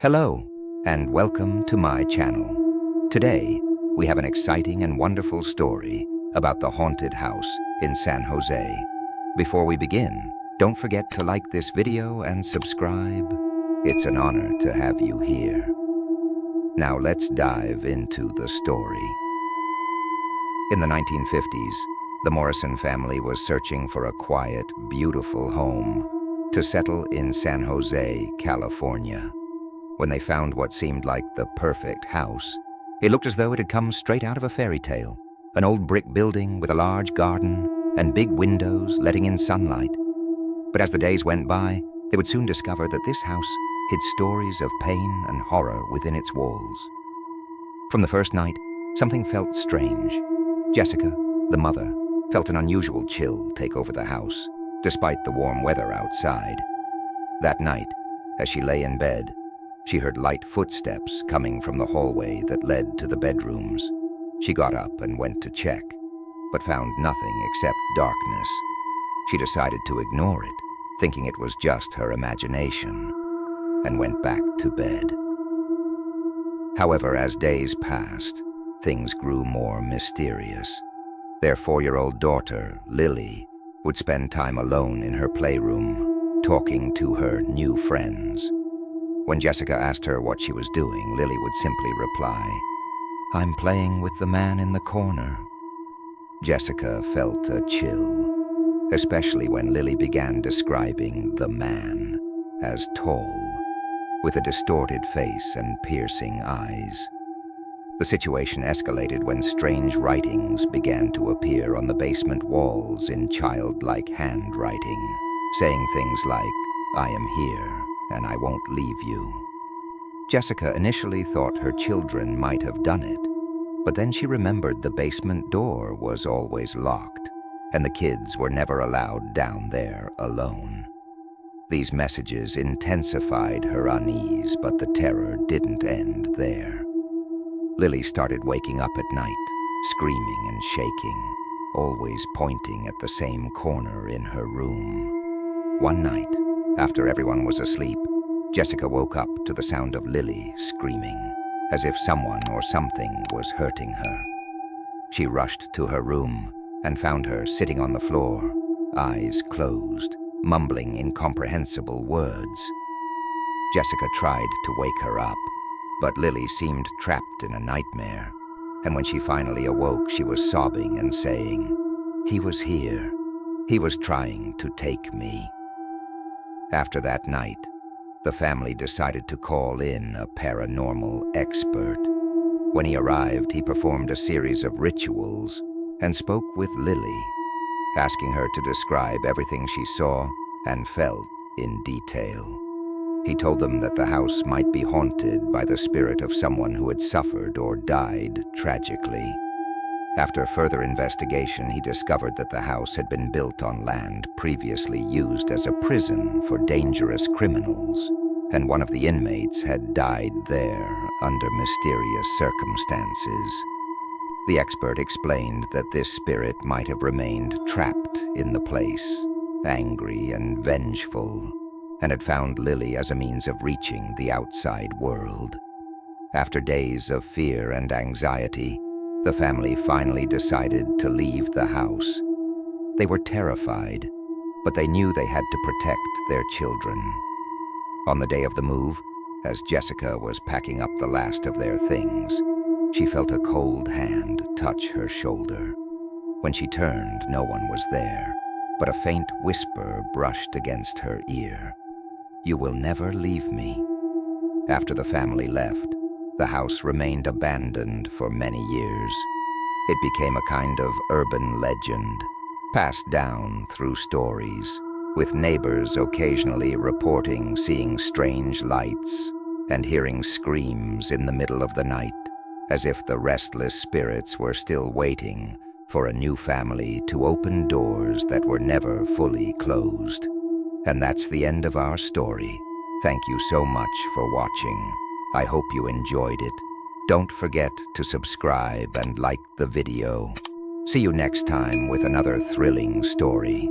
Hello, and welcome to my channel. Today, we have an exciting and wonderful story about the haunted house in San Jose. Before we begin, don't forget to like this video and subscribe. It's an honor to have you here. Now let's dive into the story. In the 1950s, the Morrison family was searching for a quiet, beautiful home to settle in San Jose, California. When they found what seemed like the perfect house, it looked as though it had come straight out of a fairy tale. An old brick building with a large garden and big windows letting in sunlight. But as the days went by, they would soon discover that this house hid stories of pain and horror within its walls. From the first night, something felt strange. Jessica, the mother, felt an unusual chill take over the house, despite the warm weather outside. That night, as she lay in bed, she heard light footsteps coming from the hallway that led to the bedrooms. She got up and went to check, but found nothing except darkness. She decided to ignore it, thinking it was just her imagination, and went back to bed. However, as days passed, things grew more mysterious. Their 4-year-old daughter, Lily, would spend time alone in her playroom, talking to her new friends. When Jessica asked her what she was doing, Lily would simply reply, "I'm playing with the man in the corner." Jessica felt a chill, especially when Lily began describing the man as tall, with a distorted face and piercing eyes. The situation escalated when strange writings began to appear on the basement walls in childlike handwriting, saying things like, "I am here, and I won't leave you." Jessica initially thought her children might have done it, but then she remembered the basement door was always locked, and the kids were never allowed down there alone. These messages intensified her unease, but the terror didn't end there. Lily started waking up at night, screaming and shaking, always pointing at the same corner in her room. One night, after everyone was asleep, Jessica woke up to the sound of Lily screaming, as if someone or something was hurting her. She rushed to her room and found her sitting on the floor, eyes closed, mumbling incomprehensible words. Jessica tried to wake her up, but Lily seemed trapped in a nightmare, and when she finally awoke, she was sobbing and saying, "He was here. He was trying to take me." After that night, the family decided to call in a paranormal expert. When he arrived, he performed a series of rituals and spoke with Lily, asking her to describe everything she saw and felt in detail. He told them that the house might be haunted by the spirit of someone who had suffered or died tragically. After further investigation, he discovered that the house had been built on land previously used as a prison for dangerous criminals, and one of the inmates had died there under mysterious circumstances. The expert explained that this spirit might have remained trapped in the place, angry and vengeful, and had found Lily as a means of reaching the outside world. After days of fear and anxiety, the family finally decided to leave the house. They were terrified, but they knew they had to protect their children. On the day of the move, as Jessica was packing up the last of their things, she felt a cold hand touch her shoulder. When she turned, no one was there, but a faint whisper brushed against her ear. "You will never leave me." After the family left, the house remained abandoned for many years. It became a kind of urban legend, passed down through stories, with neighbors occasionally reporting seeing strange lights and hearing screams in the middle of the night, as if the restless spirits were still waiting for a new family to open doors that were never fully closed. And that's the end of our story. Thank you so much for watching. I hope you enjoyed it. Don't forget to subscribe and like the video. See you next time with another thrilling story.